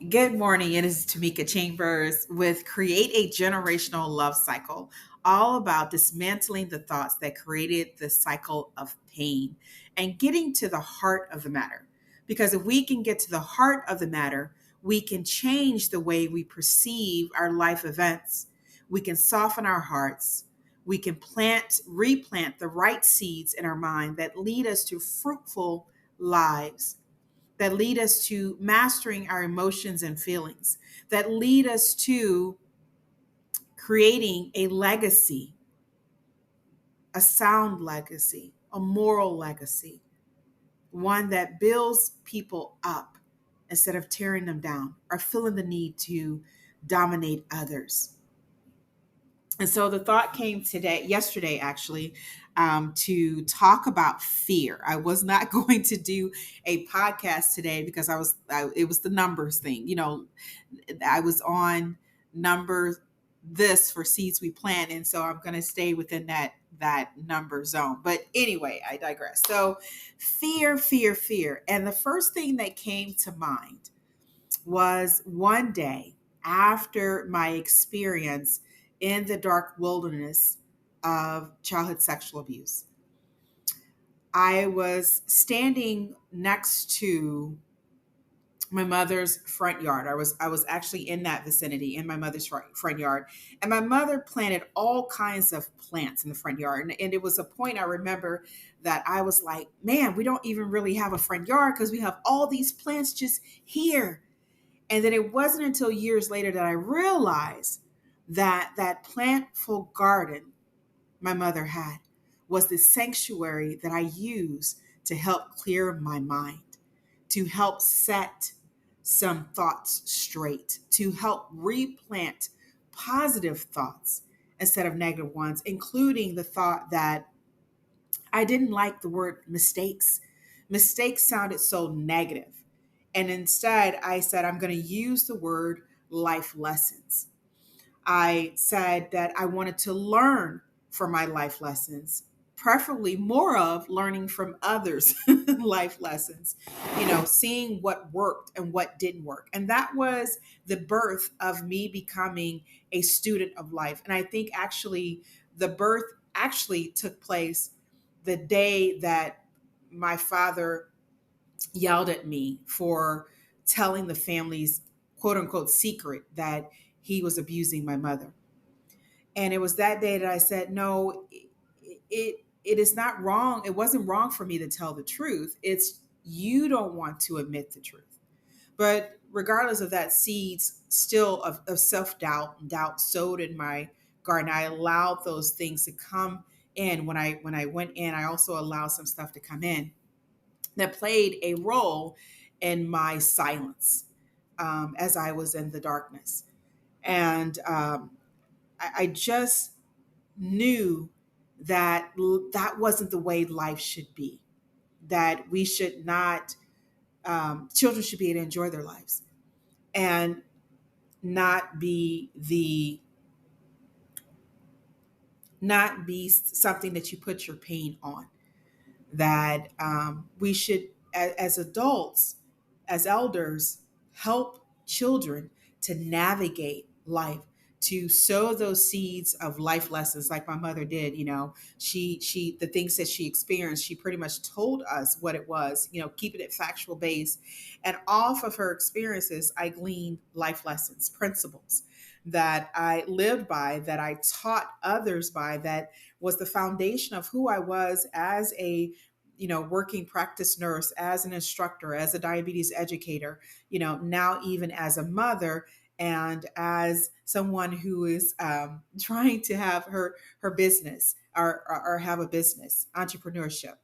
Good morning. It is Tamika Chambers with Create a Generational Love Cycle, all about dismantling the thoughts that created the cycle of pain and getting to the heart of the matter. Because if we can get to the heart of the matter, we can change the way we perceive our life events. We can soften our hearts. We can replant the right seeds in our mind that lead us to fruitful lives, that lead us to mastering our emotions and feelings, that lead us to creating a legacy, a sound legacy, a moral legacy, one that builds people up instead of tearing them down or feeling the need to dominate others. And so the thought came yesterday actually, to talk about fear. I was not going to do a podcast today because it was the numbers thing. I was on number this for seeds we plant. And so I'm going to stay within that number zone. But anyway, I digress. So fear, fear, fear. And the first thing that came to mind was one day after my experience in the dark wilderness of childhood sexual abuse. I was standing next to my mother's front yard. I was actually in that vicinity in my mother's front yard, and my mother planted all kinds of plants in the front yard. And it was a point I remember that I was like, man, we don't even really have a front yard because we have all these plants just here. And then it wasn't until years later that I realized that that plantful garden my mother had was the sanctuary that I use to help clear my mind, to help set some thoughts straight, to help replant positive thoughts instead of negative ones, including the thought that I didn't like the word mistakes. Mistakes sounded so negative. And instead, I said, I'm going to use the word life lessons. I said that I wanted to learn from my life lessons, preferably more of learning from others' life lessons, seeing what worked and what didn't work. And that was the birth of me becoming a student of life. And I think actually the birth actually took place the day that my father yelled at me for telling the family's quote unquote secret that he was abusing my mother. And it was that day that I said, no, it is not wrong. It wasn't wrong for me to tell the truth. It's you don't want to admit the truth. But regardless of that, seeds still of self-doubt and doubt sowed in my garden. I allowed those things to come in. When I went in, I also allowed some stuff to come in that played a role in my silence, as I was in the darkness. And I just knew that that wasn't the way life should be, that we should not, children should be able to enjoy their lives and not be something that you put your pain on, that we should, as adults, as elders, help children to navigate life, to sow those seeds of life lessons like my mother did. She the things that she experienced, she pretty much told us what it was, keeping it factual based. And off of her experiences, I gleaned life lessons, principles that I lived by, that I taught others by, that was the foundation of who I was as a working practice nurse, as an instructor, as a diabetes educator, now even as a mother and as someone who is trying to have her business or have a business, entrepreneurship.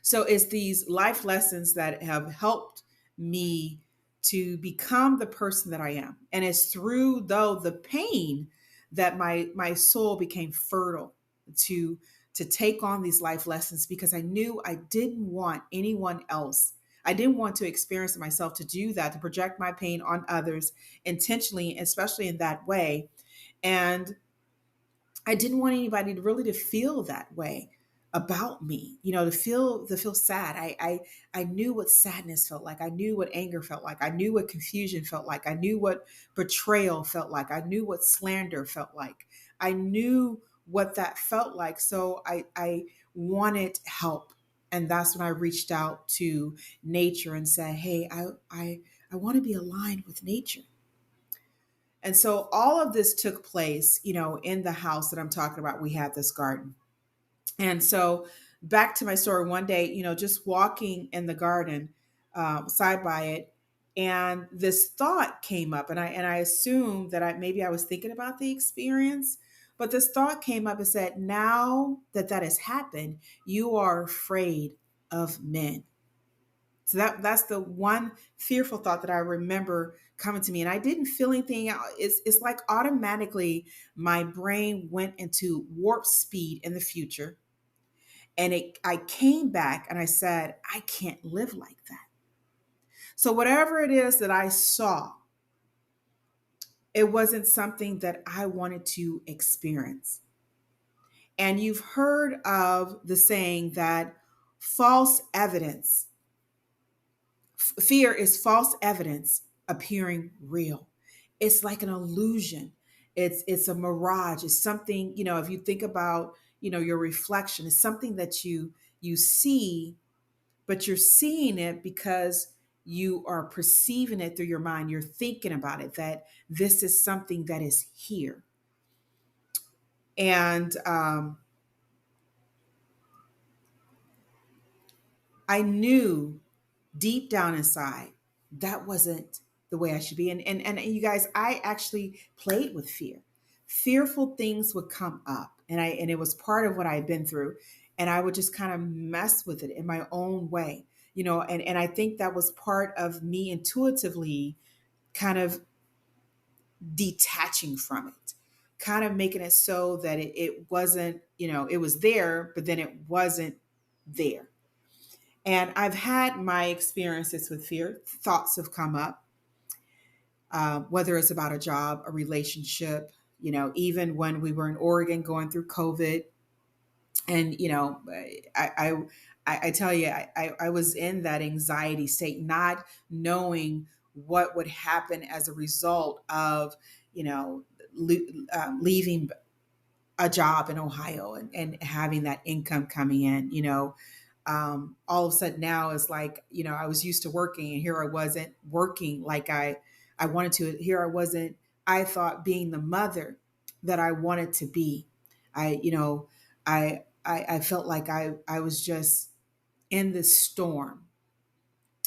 So it's these life lessons that have helped me to become the person that I am. And it's through though the pain that my soul became fertile to take on these life lessons, because I knew I didn't want anyone else. I didn't want to experience it myself, to do that, to project my pain on others intentionally, especially in that way. And I didn't want anybody to really to feel that way. about me, to feel sad. I knew what sadness felt like. I knew what anger felt like. I knew what confusion felt like. I knew what betrayal felt like. I knew what slander felt like. I knew what that felt like. So I wanted help. And that's when I reached out to nature and said, hey, I want to be aligned with nature. And so all of this took place, in the house that I'm talking about. We had this garden. And so back to my story, one day, just walking in the garden, side by it, and this thought came up, and I assumed that maybe I was thinking about the experience, but this thought came up and said, now that has happened, you are afraid of men. So that's the one fearful thought that I remember coming to me, and I didn't feel anything. It's like automatically my brain went into warp speed in the future, and I came back and I said, I can't live like that. So whatever it is that I saw, it wasn't something that I wanted to experience. And you've heard of the saying that false evidence, fear is false evidence appearing real. It's like an illusion. It's a mirage. It's something, if you think about, your reflection, it's something that you see, but you're seeing it because you are perceiving it through your mind. You're thinking about it, that this is something that is here. And I knew deep down inside that wasn't the way I should be. And you guys, I actually played with fear. Fearful things would come up, and it was part of what I had been through. And I would just kind of mess with it in my own way, and I think that was part of me intuitively kind of detaching from it, kind of making it so that it wasn't, it was there, but then it wasn't there. And I've had my experiences with fear. Thoughts have come up, whether it's about a job, a relationship, even when we were in Oregon going through COVID. And, I tell you, I was in that anxiety state, not knowing what would happen as a result of, leaving a job in Ohio, and having that income coming in. All of a sudden now it's like, I was used to working, and here I wasn't working like I wanted to. Here I wasn't, I thought, being the mother that I wanted to be. I, you know, I felt like I was just in this storm,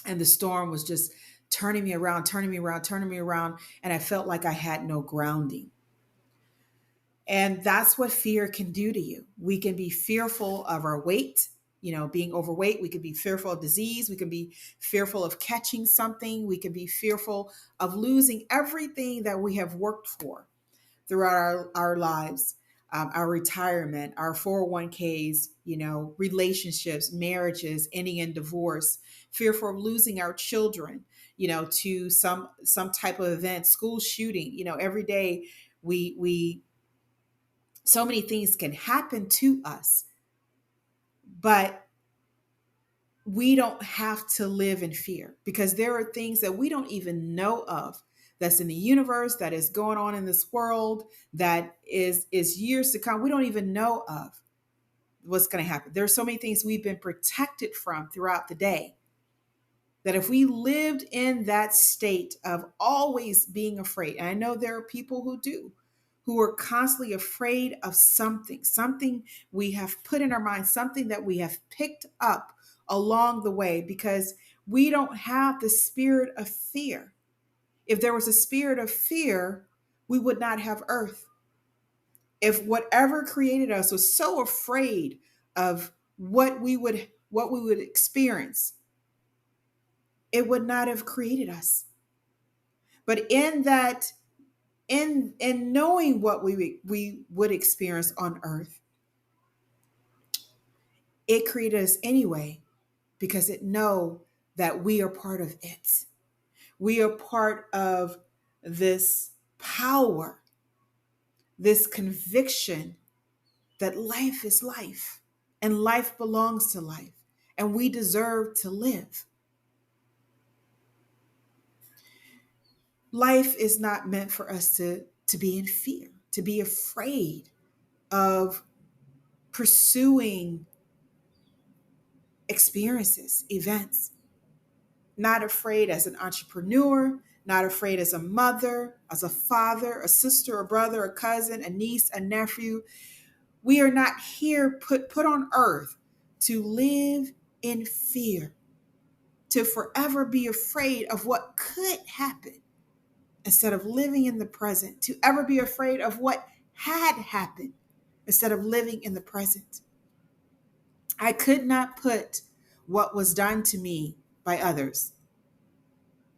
and the storm was just turning me around, turning me around, turning me around. And I felt like I had no grounding. And that's what fear can do to you. We can be fearful of our weight, being overweight. We can be fearful of disease. We can be fearful of catching something. We can be fearful of losing everything that we have worked for throughout our lives, our retirement, our 401ks, relationships, marriages, ending in divorce, fearful of losing our children, to some type of event, school shooting. Every day we so many things can happen to us, but we don't have to live in fear, because there are things that we don't even know of, that's in the universe, that is going on in this world, that is years to come. We don't even know of what's going to happen. There are so many things we've been protected from throughout the day, that if we lived in that state of always being afraid, and I know there are people who do, who are constantly afraid of something we have put in our minds, something that we have picked up along the way, because we don't have the spirit of fear. If there was a spirit of fear, we would not have earth. If whatever created us was so afraid of what we would experience, it would not have created us. But in that, in knowing what we would experience on earth, it created us anyway, because it know that we are part of it. We are part of this power, this conviction that life is life. and life belongs to life, and we deserve to live. Life is not meant for us to be in fear, to be afraid of pursuing experiences, events. Not afraid as an entrepreneur, not afraid as a mother, as a father, a sister, a brother, a cousin, a niece, a nephew. We are not here put on earth to live in fear, to forever be afraid of what could happen instead of living in the present, to ever be afraid of what had happened instead of living in the present. I could not put what was done to me by others.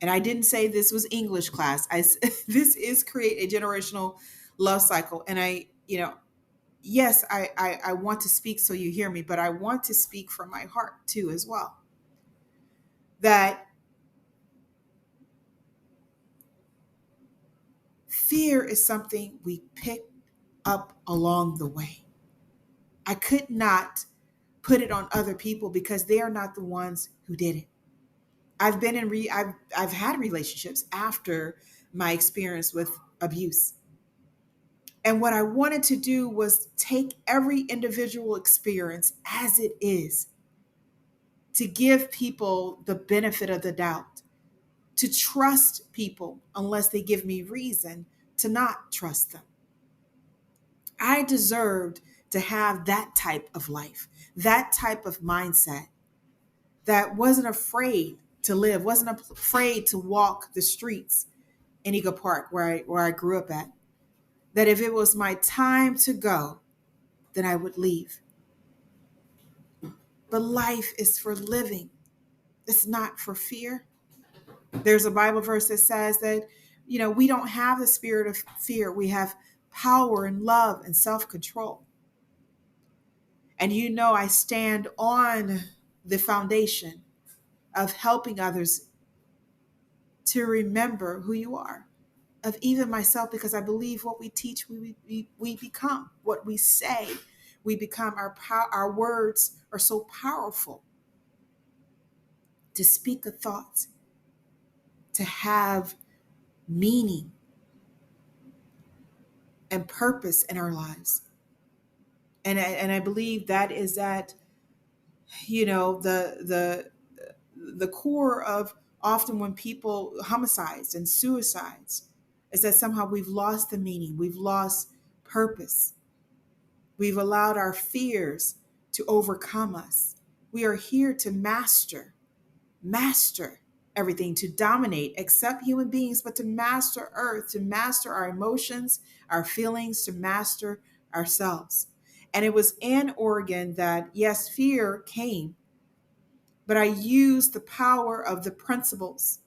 And I didn't say this was English class. This is create a generational love cycle. And yes, I want to speak so you hear me, but I want to speak from my heart too as well. That fear is something we pick up along the way. I could not put it on other people because they are not the ones who did it. I've had relationships after my experience with abuse. And what I wanted to do was take every individual experience as it is, to give people the benefit of the doubt, to trust people unless they give me reason to not trust them. I deserved to have that type of life, that type of mindset that wasn't afraid to live, wasn't afraid to walk the streets in Eagle Park where I grew up at. That if it was my time to go, then I would leave. But life is for living. It's not for fear. There's a Bible verse that says that, we don't have the spirit of fear. We have power and love and self-control. And I stand on the foundation of helping others to remember who you are, of even myself, because I believe what we teach, we become. What we say, we become. Our words are so powerful. To speak a thought, to have meaning and purpose in our lives. And I believe that is that, the core of often when people homicides and suicides, is that somehow we've lost the meaning, we've lost purpose. We've allowed our fears to overcome us. We are here to master everything, to dominate, accept human beings, but to master earth, to master our emotions, our feelings, to master ourselves. And it was in Oregon that, yes, fear came, but I used the power of the principles.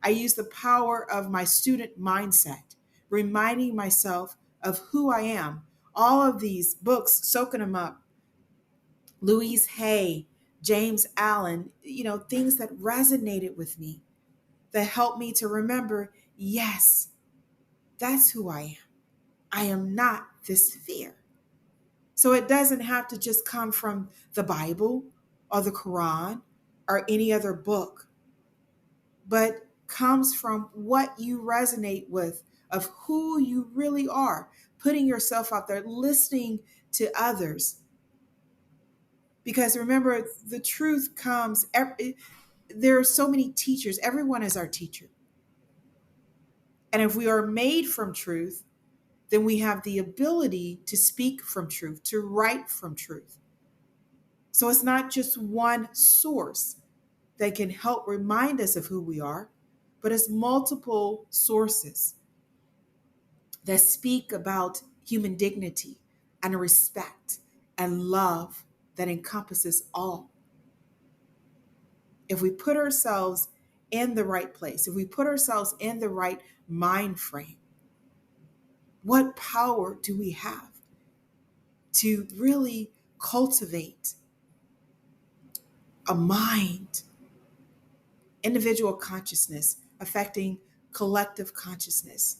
I used the power of my student mindset, reminding myself of who I am. All of these books, soaking them up. Louise Hay, James Allen, things that resonated with me, that helped me to remember, yes, that's who I am. I am not this fear. So it doesn't have to just come from the Bible or the Quran or any other book, but comes from what you resonate with, of who you really are, putting yourself out there, listening to others. Because remember, the truth comes, there are so many teachers. Everyone is our teacher. And if we are made from truth, then we have the ability to speak from truth, to write from truth. So it's not just one source that can help remind us of who we are, but it's multiple sources that speak about human dignity and respect and love that encompasses all. If we put ourselves in the right place, if we put ourselves in the right mind frame, what power do we have to really cultivate a mind, individual consciousness affecting collective consciousness,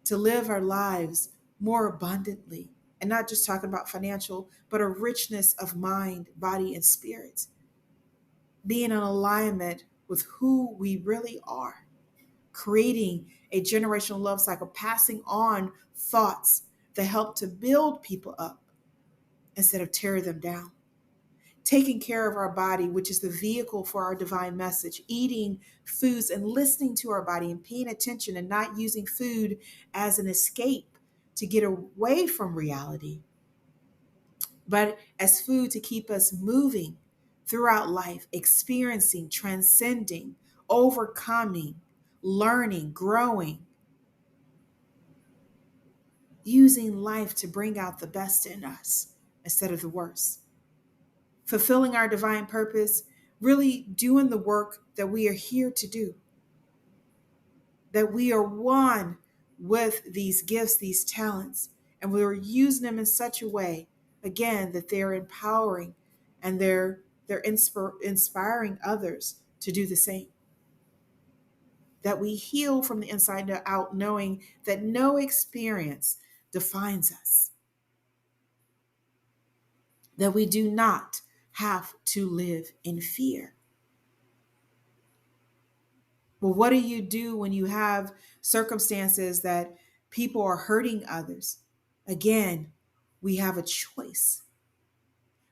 to live our lives more abundantly, And not just talking about financial, but a richness of mind, body, and spirit. Being in alignment with who we really are, creating a generational love cycle, passing on thoughts that help to build people up instead of tear them down. Taking care of our body, which is the vehicle for our divine message, eating foods and listening to our body and paying attention and not using food as an escape to get away from reality, but as food to keep us moving throughout life, experiencing, transcending, overcoming, learning, growing, using life to bring out the best in us instead of the worst. Fulfilling our divine purpose, really doing the work that we are here to do, that we are one with these gifts, these talents, and we're using them in such a way, again, that they're empowering and they're inspiring others to do the same. That we heal from the inside out, knowing that no experience defines us, that we do not have to live in fear. Well, what do you do when you have circumstances that people are hurting others? Again, we have a choice.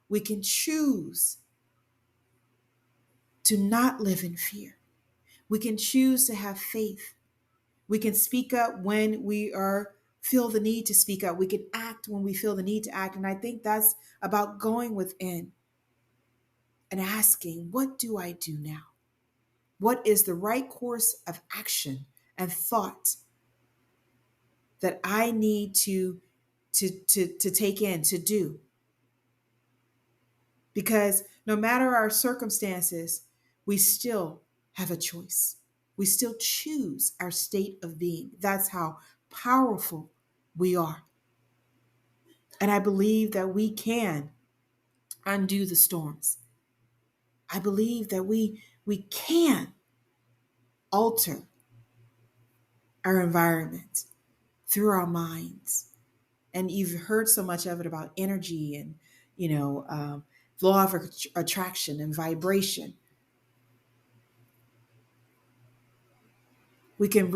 We can choose to not live in fear. We can choose to have faith. We can speak up when we are feel the need to speak up. We can act when we feel the need to act. And I think that's about going within and asking, what do I do now? What is the right course of action and thought that I need to take in, to do? Because no matter our circumstances, we still have a choice. We still choose our state of being. That's how powerful we are. And I believe that we can undo the storms. I believe that we can alter our environment through our minds. And you've heard so much of it about energy and, law of attraction and vibration. We can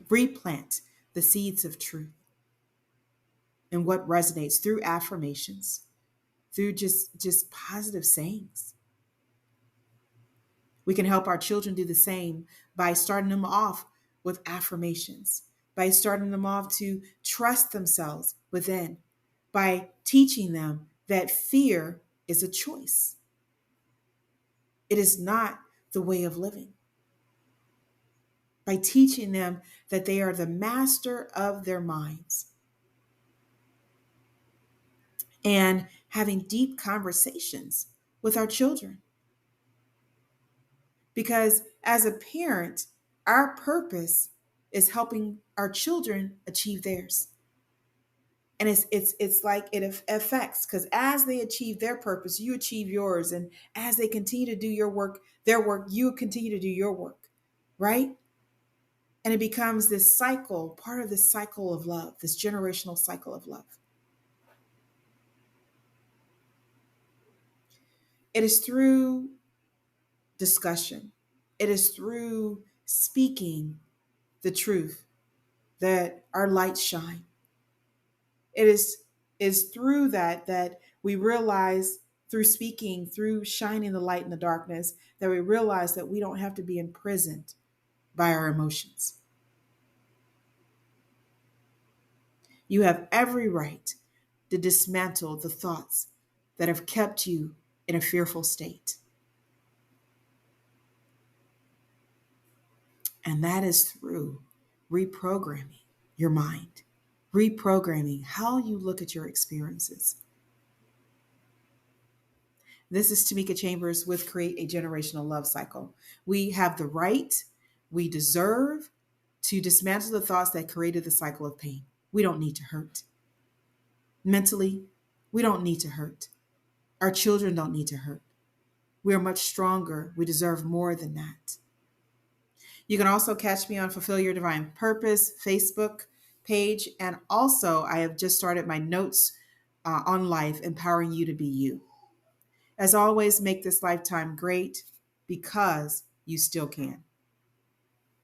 replant the seeds of truth and what resonates through affirmations, through just positive sayings. We can help our children do the same by starting them off with affirmations, by starting them off to trust themselves within, by teaching them that fear is a choice. It is not the way of living. By teaching them that they are the master of their minds and having deep conversations with our children. Because as a parent, our purpose is helping our children achieve theirs. And it's like it affects, because as they achieve their purpose, you achieve yours. And as they continue to do their work, you continue to do your work, right? And it becomes this cycle, part of this cycle of love, this generational cycle of love. It is through discussion, it is through speaking the truth that our lights shine. It is through that we realize, through speaking, through shining the light in the darkness, that we realize that we don't have to be imprisoned by our emotions. You have every right to dismantle the thoughts that have kept you in a fearful state. And that is through reprogramming your mind, reprogramming how you look at your experiences. This is Tamika Chambers with Create a Generational Love Cycle. We have the right, we deserve to dismantle the thoughts that created the cycle of pain. We don't need to hurt. Mentally, we don't need to hurt. Our children don't need to hurt. We are much stronger. We deserve more than that. You can also catch me on Fulfill Your Divine Purpose Facebook page. And also, I have just started my notes on life, empowering you to be you. As always, make this lifetime great because you still can.